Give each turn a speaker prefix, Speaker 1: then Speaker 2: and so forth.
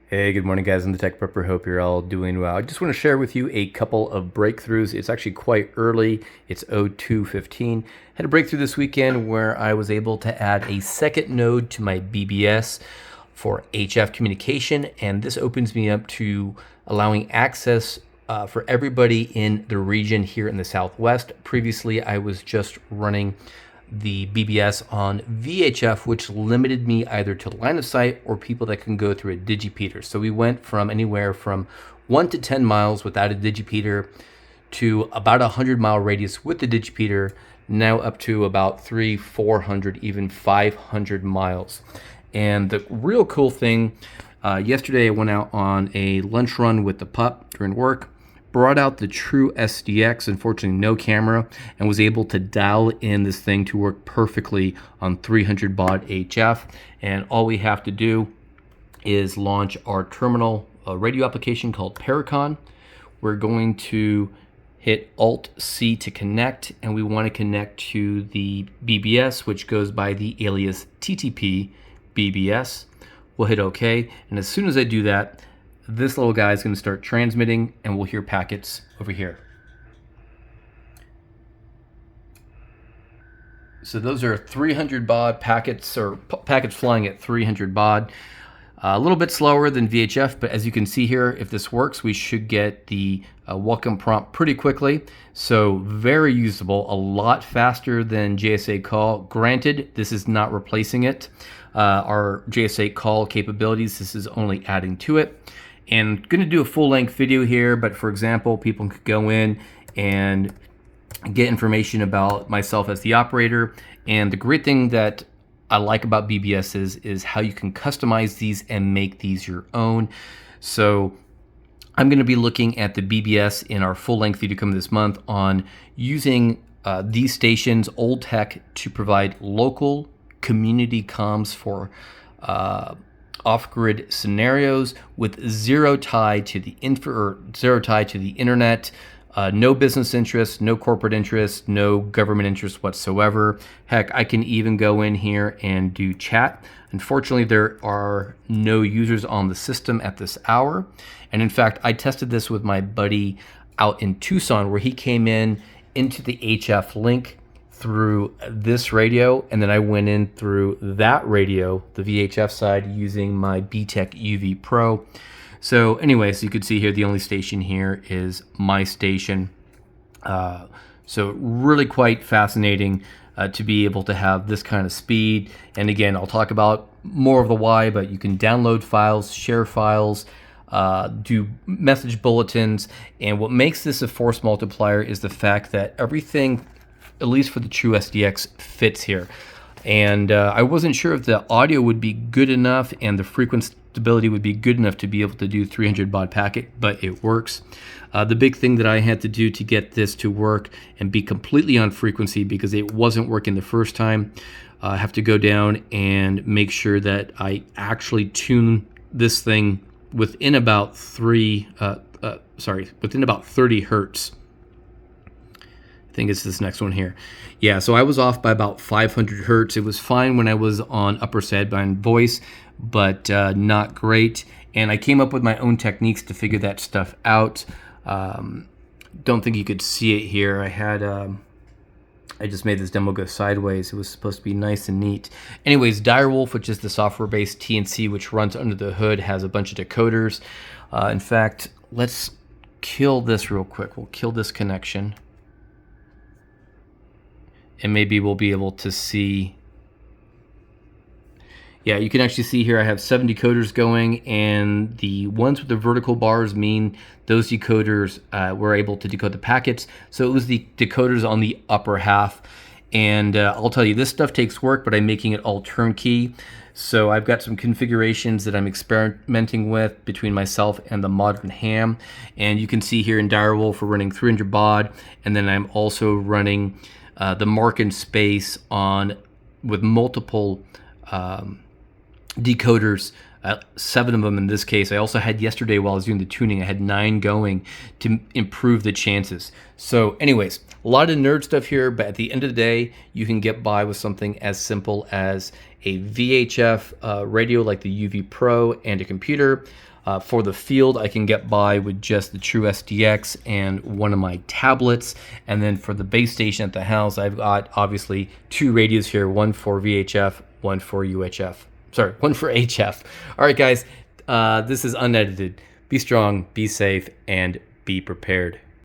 Speaker 1: Hey, good morning, guys. I'm the Tech Prepper. Hope you're all doing well. I just want to share with you a couple of breakthroughs. It's actually quite early. It's 02:15. Had a breakthrough this weekend where I was able to add a second node to my BBS for HF communication, and this opens me up to allowing access for everybody in the region here in the Southwest. Previously, I was just running the BBS on VHF, which limited me either to line of sight or people that can go through a digipeater. So we went from anywhere from 1 to 10 miles without a digipeater to about a 100-mile radius with the digipeater, now up to about 300, 400, even 500 miles. And the real cool thing, yesterday I went out on a lunch run with the pup during work, brought out the trusdx, unfortunately no camera, and was able to dial in this thing to work perfectly on 300 baud HF. And all we have to do is launch our terminal radio application called Paracon. We're going to hit Alt-C to connect, and we want to connect to the BBS, which goes by the alias TTP BBS. We'll hit OK, and as soon as I do that, this little guy is going to start transmitting, and we'll hear packets over here. So those are 300 baud packets, or packets flying at 300 baud. A little bit slower than VHF, but as you can see here, if this works, we should get the welcome prompt pretty quickly. So very usable, a lot faster than JSA call. Granted, this is not replacing it. Our JSA call capabilities, this is only adding to it. And going to do a full-length video here, but for example, people could go in and get information about myself as the operator. And the great thing that I like about BBS is how you can customize these and make these your own. So I'm going to be looking at the BBS in our full-length video coming this month on using these stations, old tech, to provide local community comms for off-grid scenarios with zero tie to the internet, no business interest, no corporate interest, no government interest whatsoever. Heck, I can even go in here and do chat. Unfortunately, there are no users on the system at this hour. And in fact, I tested this with my buddy out in Tucson, where he came into the HF link through this radio, and then I went in through that radio, the VHF side, using my BTEC UV Pro. So anyways, you could see here the only station here is my station. So really quite fascinating to be able to have this kind of speed. And again, I'll talk about more of the why, but you can download files, share files, do message bulletins. And what makes this a force multiplier is the fact that everything, at least for the trusdx, fits here. And I wasn't sure if the audio would be good enough and the frequency stability would be good enough to be able to do 300 baud packet, but it works. The big thing that I had to do to get this to work and be completely on frequency, because it wasn't working the first time, I have to go down and make sure that I actually tune this thing within about 30 hertz. I think it's this next one here. Yeah, so I was off by about 500 hertz. It was fine when I was on upper sideband voice, but not great. And I came up with my own techniques to figure that stuff out. Don't think you could see it here. I just made this demo go sideways. It was supposed to be nice and neat. Anyways, Direwolf, which is the software-based TNC which runs under the hood, has a bunch of decoders. In fact, let's kill this real quick. We'll kill this connection, and maybe we'll be able to see. Yeah, you can actually see here I have 7 decoders going, and the ones with the vertical bars mean those decoders were able to decode the packets. So it was the decoders on the upper half. And I'll tell you, this stuff takes work, but I'm making it all turnkey. So I've got some configurations that I'm experimenting with between myself and the modern ham. And you can see here in Direwolf we're running 300 baud, and then I'm also running the mark and space on with multiple decoders, 7 of them in this case. I also had yesterday while I was doing the tuning, I had 9 going to improve the chances. So anyways, a lot of nerd stuff here, but at the end of the day, you can get by with something as simple as a VHF radio like the UV Pro, and a computer. For the field, I can get by with just the trusdx and one of my tablets. And then for the base station at the house, I've got obviously 2 radios here, one for VHF, one for UHF. Sorry, one for HF. All right, guys, this is unedited. Be strong, be safe, and be prepared.